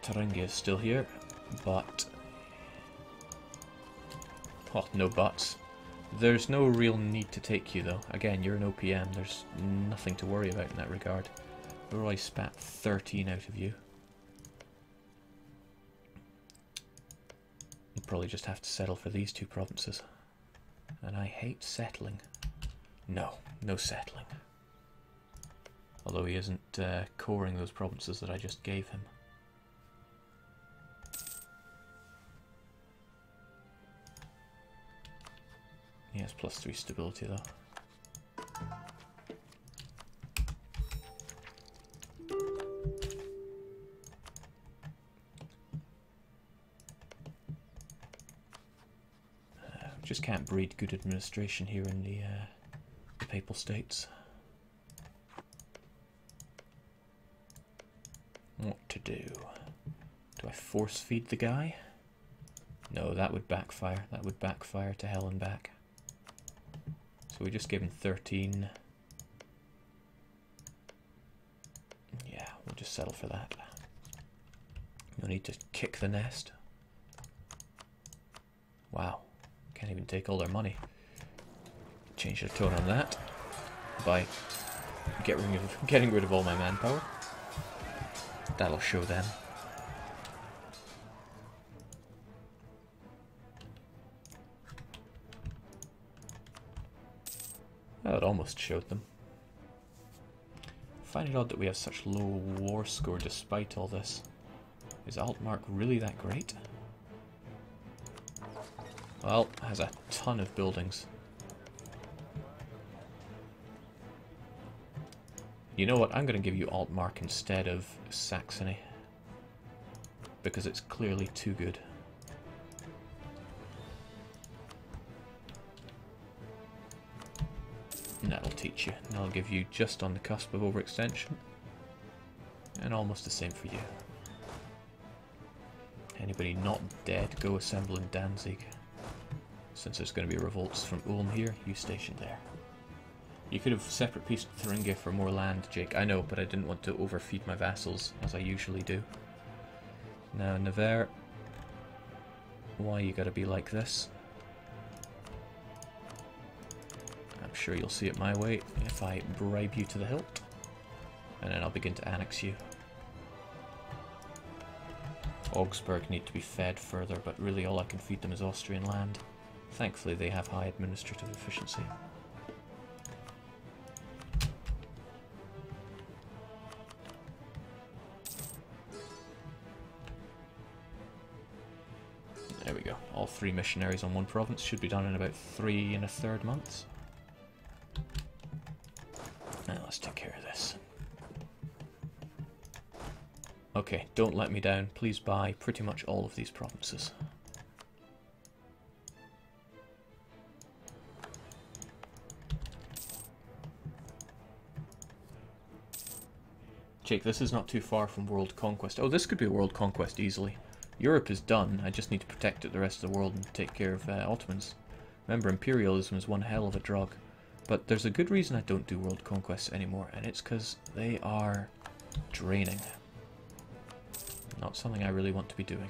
Thuringia is still here, but... well, no buts. There's no real need to take you though. Again, you're an OPM, there's nothing to worry about in that regard. We'll already spat 13 out of you. We'll probably just have to settle for these two provinces. And I hate settling. No, no settling. Although he isn't coring those provinces that I just gave him. He has +3 stability though. Just can't breed good administration here in the Papal States. What to do? Do I force feed the guy? No, that would backfire. That would backfire to hell and back. So we just gave him 13. Yeah, we'll just settle for that. No need to kick the nest. Wow. Can't even take all their money. Change the tone on that by getting rid of all my manpower. That'll show them. Well, it almost showed them. I find it odd that we have such low war score despite all this. Is Altmark really that great? Well, has a ton of buildings. You know what, I'm going to give you Altmark instead of Saxony. Because it's clearly too good. And that'll teach you. And I'll give you just on the cusp of overextension. And almost the same for you. Anybody not dead, go assemble in Danzig. Since there's going to be revolts from Ulm here, you station there. You could have separate peace with Thuringia for more land, Jake. I know, but I didn't want to overfeed my vassals, as I usually do. Now, Nevers, why you gotta be like this? I'm sure you'll see it my way if I bribe you to the hilt. And then I'll begin to annex you. Augsburg need to be fed further, but really all I can feed them is Austrian land. Thankfully they have high administrative efficiency. There we go. All 3 missionaries on 1 province should be done in about 3 1/3 months. Now let's take care of this. Okay, don't let me down. Please buy pretty much all of these provinces. Jake, this is not too far from world conquest. Oh, this could be a world conquest easily. Europe is done. I just need to protect it the rest of the world and take care of Ottomans. Remember, imperialism is one hell of a drug. But there's a good reason I don't do world conquests anymore, and it's because they are draining. Not something I really want to be doing.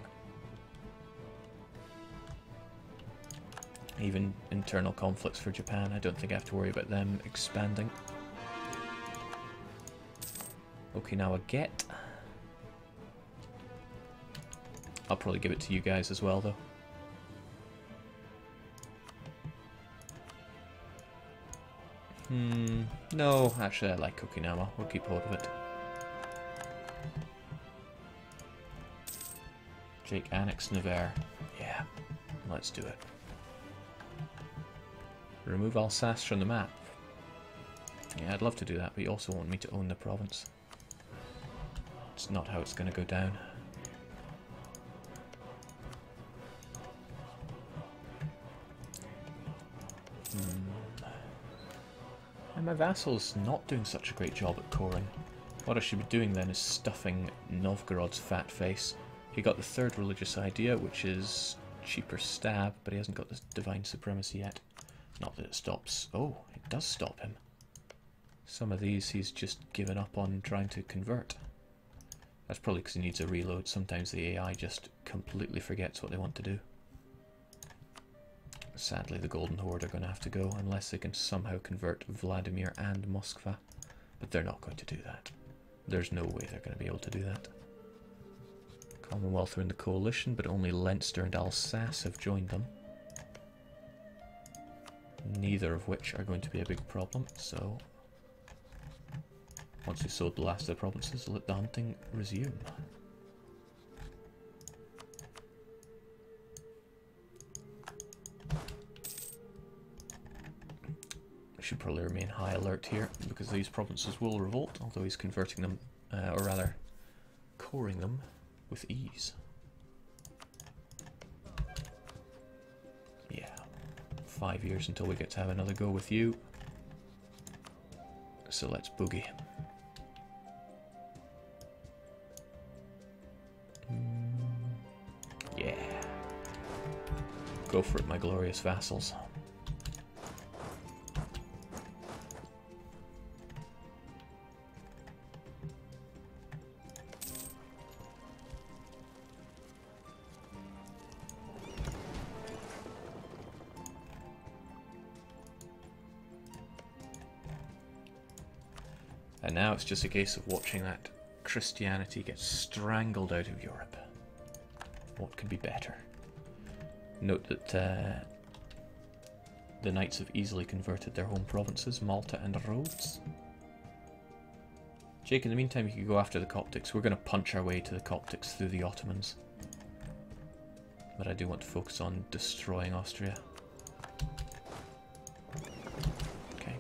Even internal conflicts for Japan, I don't think I have to worry about them expanding. Okinawa get. I'll probably give it to you guys as well, though. No, actually I like Okinawa. We'll keep hold of it. Jake, annex Nevers. Yeah, let's do it. Remove Alsace from the map. Yeah, I'd love to do that, but you also want me to own the province. It's not how it's going to go down. And my vassal's not doing such a great job at coring. What I should be doing then is stuffing Novgorod's fat face. He got the 3rd religious idea, which is cheaper stab, but he hasn't got the divine supremacy yet. Not that it stops. Oh, it does stop him. Some of these he's just given up on trying to convert. That's probably because he needs a reload. Sometimes the AI just completely forgets what they want to do. Sadly, the Golden Horde are going to have to go unless they can somehow convert Vladimir and Moskva. But they're not going to do that. There's no way they're going to be able to do that. Commonwealth are in the coalition, but only Leinster and Alsace have joined them. Neither of which are going to be a big problem, so once we've sold the last of the provinces, let the hunting resume. I should probably remain high alert here, because these provinces will revolt, although he's converting them, or rather, coring them with ease. Yeah. 5 years until we get to have another go with you. So let's boogie. Yeah. Go for it, my glorious vassals. And now it's just a case of watching that Christianity get strangled out of Europe. What could be better? Note that the knights have easily converted their home provinces, Malta and Rhodes. Jake, in the meantime, you can go after the Coptics. We're going to punch our way to the Coptics through the Ottomans. But I do want to focus on destroying Austria.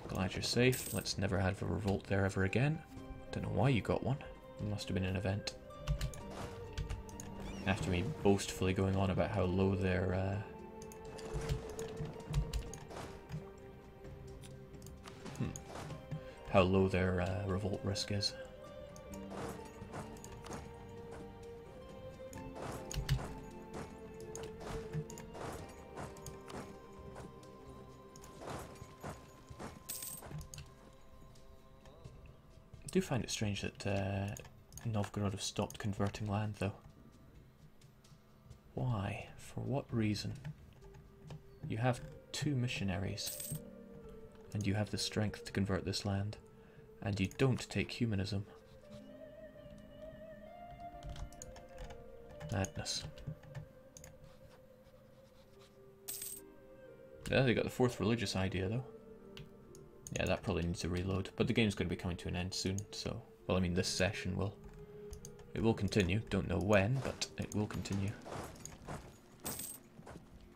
Glad you're safe. Let's never have a revolt there ever again. Don't know why you got one. It must have been an event. After me boastfully going on about how low their revolt risk is. I do find it strange that Novgorod have stopped converting land, though. Why? For what reason? You have 2 missionaries, and you have the strength to convert this land, and you don't take humanism. Madness. Yeah, they got the 4th religious idea, though. Yeah, that probably needs a reload, but the game's going to be coming to an end soon, so... Well, I mean, this session will... It will continue. Don't know when, but it will continue.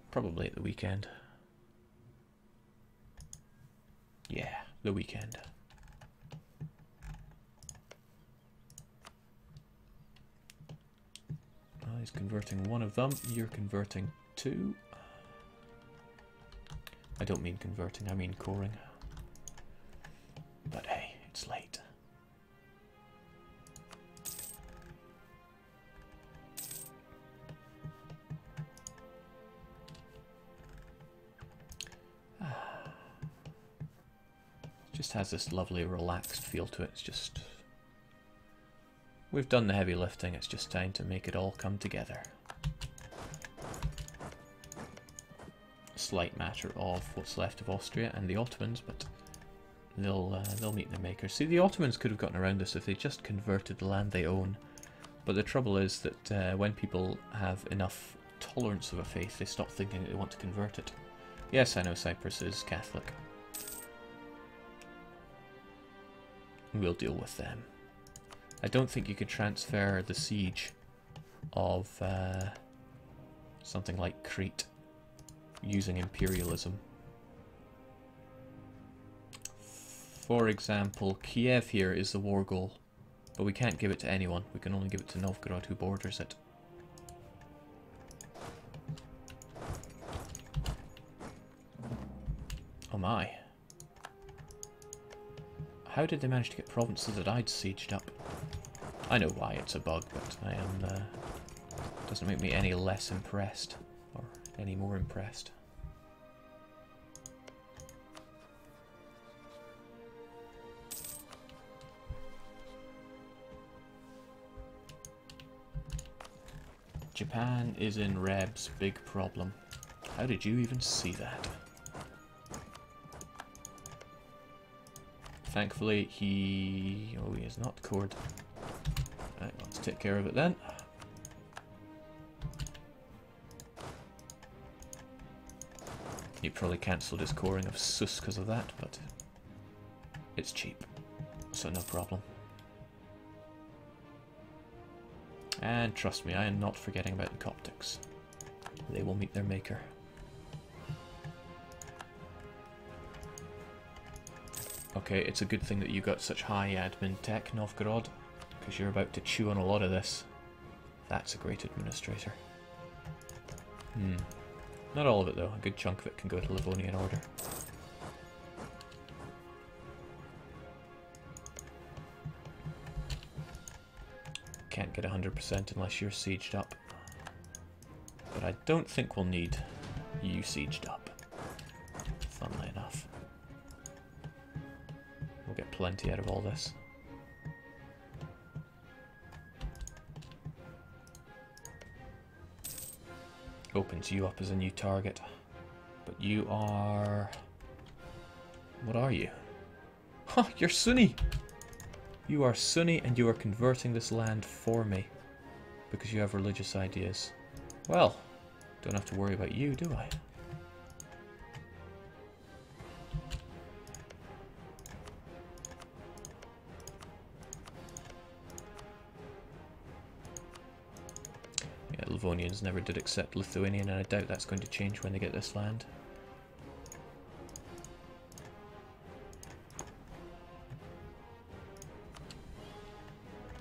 Probably at the weekend. Yeah, the weekend. Oh, he's converting one of them. You're converting 2. I don't mean converting, I mean coring. But hey, it's late. It just has this lovely relaxed feel to it. It's just... We've done the heavy lifting, it's just time to make it all come together. Slight matter of what's left of Austria and the Ottomans, but they'll meet their makers. See, the Ottomans could have gotten around this if they just converted the land they own. But the trouble is that when people have enough tolerance of a faith, they stop thinking that they want to convert it. Yes, I know Cyprus is Catholic. We'll deal with them. I don't think you could transfer the siege of something like Crete using imperialism. For example, Kiev here is the war goal, but we can't give it to anyone. We can only give it to Novgorod, who borders it. Oh my. How did they manage to get provinces that I'd sieged up? I know why, it's a bug, but I am... doesn't make me any less impressed, or any more impressed. Japan is in Reb's big problem. How did you even see that? Thankfully, he... Oh, he is not cored. Right, let's take care of it then. He probably cancelled his coring of Sus because of that, but it's cheap, so no problem. And trust me, I am not forgetting about the Coptics. They will meet their maker. Okay, it's a good thing that you got such high admin tech, Novgorod, because you're about to chew on a lot of this. That's a great administrator. Not all of it though, a good chunk of it can go to Livonian Order. Can't get 100% unless you're sieged up. But I don't think we'll need you sieged up, funnily enough. We'll get plenty out of all this. Opens you up as a new target. But you are... What are you? Huh, you're Sunni! You are Sunni and you are converting this land for me. Because you have religious ideas. Well, don't have to worry about you, do I? Livonians never did accept Lithuanian, and I doubt that's going to change when they get this land.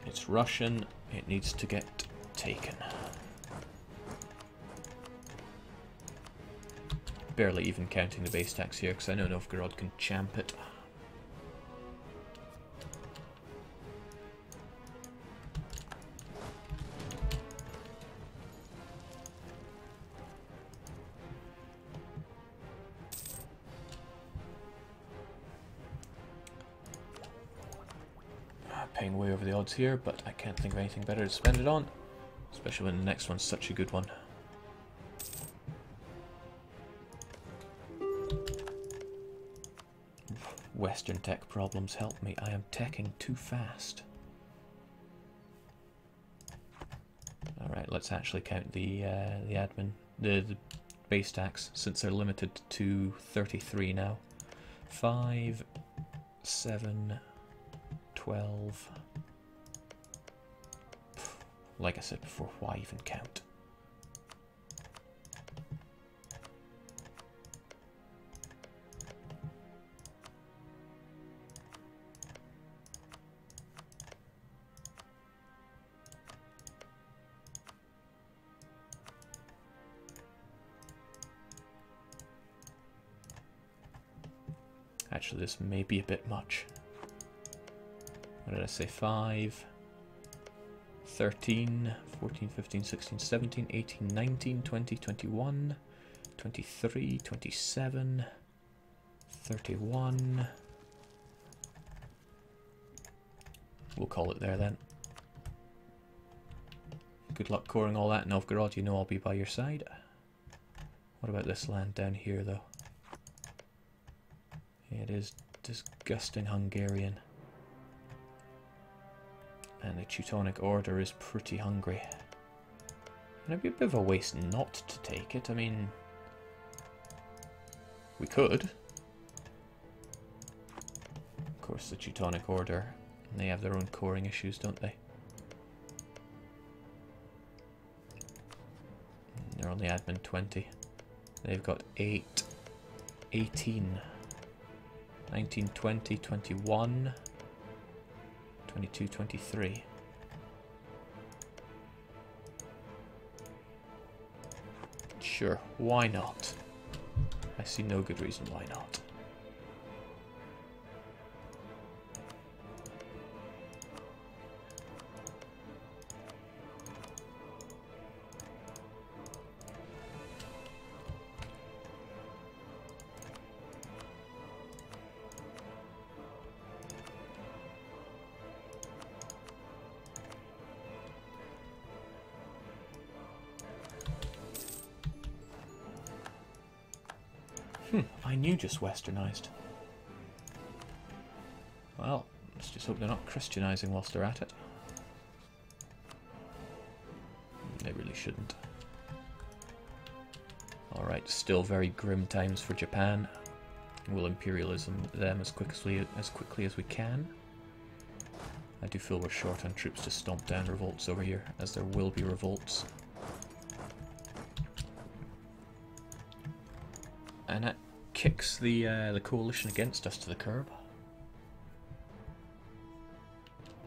It's Russian, it needs to get taken. Barely even counting the base tax here, because I know Novgorod can champ it. Paying way over the odds here, but I can't think of anything better to spend it on, especially when the next one's such a good one. Western tech problems, help me. I am teching too fast. Alright, let's actually count the base tax, since they're limited to 33 now. 5, 7, 12. Like I said before, why even count? Actually, this may be a bit much. What did I say? 5, 13, 14, 15, 16, 17, 18, 19, 20, 21, 23, 27, 31. We'll call it there then. Good luck coring all that, Novgorod. You know I'll be by your side. What about this land down here, though? It is disgusting Hungarian. And the Teutonic Order is pretty hungry. And it'd be a bit of a waste not to take it. I mean, we could. Of course, the Teutonic Order, they have their own coring issues, don't they? They're only admin 20. They've got 8, 18, 19, 20, 21, 22, 23. Sure, why not? I see no good reason why not. I knew just westernized. Well, let's just hope they're not Christianizing whilst they're at it. They really shouldn't. Alright, still very grim times for Japan. We'll imperialism them as quickly as we can. I do feel we're short on troops to stomp down revolts over here, as there will be revolts. And that kicks the coalition against us to the curb.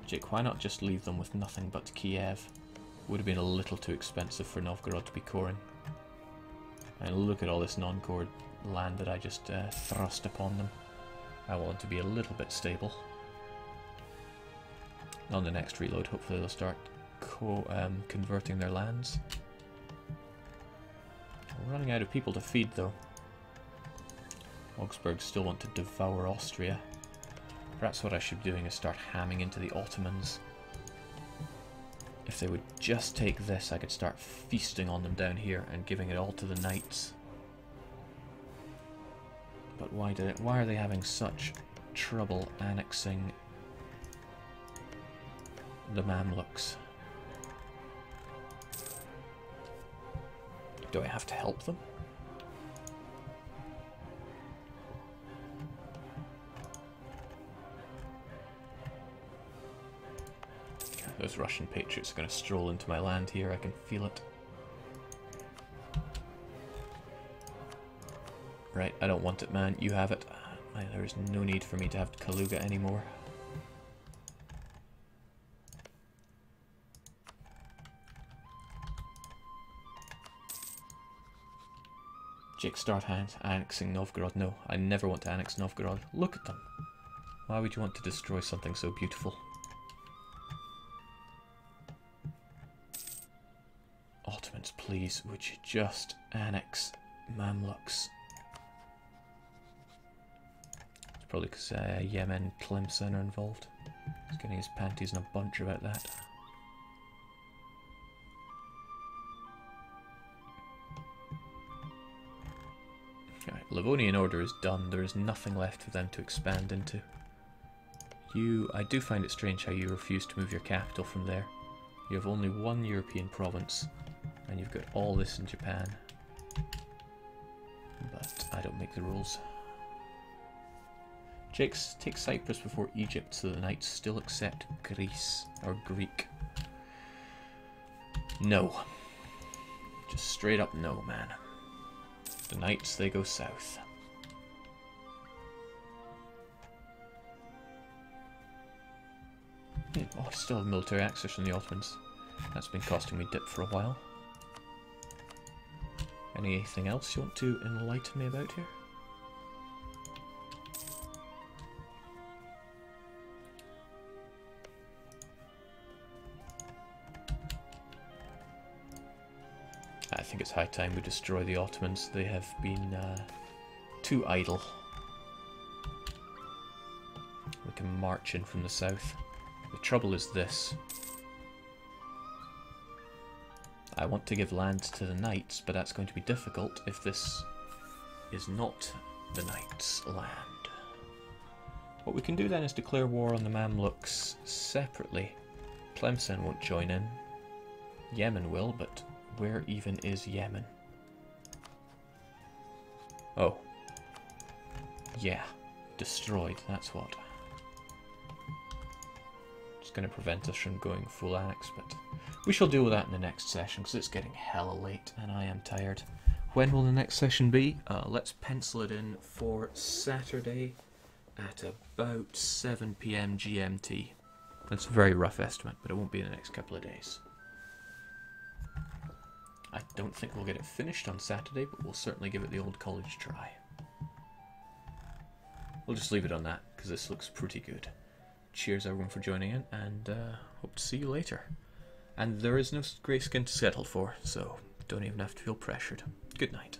Jake, why not just leave them with nothing but Kiev? Would have been a little too expensive for Novgorod to be coring. And look at all this non-core land that I just thrust upon them. I want to be a little bit stable. On the next reload, hopefully they'll start converting their lands. We're running out of people to feed though. Augsburg still want to devour Austria. Perhaps what I should be doing is start hamming into the Ottomans. If they would just take this, I could start feasting on them down here and giving it all to the knights. But why are they having such trouble annexing the Mamluks? Do I have to help them? Those Russian patriots are going to stroll into my land here, I can feel it. Right, I don't want it, man. You have it. There is no need for me to have Kaluga anymore. Jake, start annexing Novgorod. No, I never want to annex Novgorod. Look at them. Why would you want to destroy something so beautiful? Ottomans, please, would you just annex Mamluks? It's probably because Yemen, Tlemcen are involved. He's getting his panties in a bunch about that. Alright, Livonian Order is done. There is nothing left for them to expand into. I do find it strange how you refuse to move your capital from there. You have only one European province. And you've got all this in Japan. But I don't make the rules. Jakes, take Cyprus before Egypt so the knights still accept Greece or Greek. No. Just straight up no, man. The knights, they go south. Oh, I still have military access from the Ottomans. That's been costing me dip for a while. Anything else you want to enlighten me about here? I think it's high time we destroy the Ottomans. They have been too idle. We can march in from the south. The trouble is this. I want to give land to the knights, but that's going to be difficult if this is not the knights' land. What we can do then is declare war on the Mamluks separately. Tlemcen won't join in. Yemen will, but where even is Yemen? Oh. Yeah. Destroyed, that's what. It's going to prevent us from going full annex, but we shall deal with that in the next session, because it's getting hella late and I am tired. When will the next session be? Let's pencil it in for Saturday at about 7 PM GMT. That's a very rough estimate, but it won't be in the next couple of days. I don't think we'll get it finished on Saturday, but we'll certainly give it the old college try. We'll just leave it on that, because this looks pretty good. Cheers everyone for joining in, and hope to see you later. And there is no grayskin to settle for, so don't even have to feel pressured. Good night.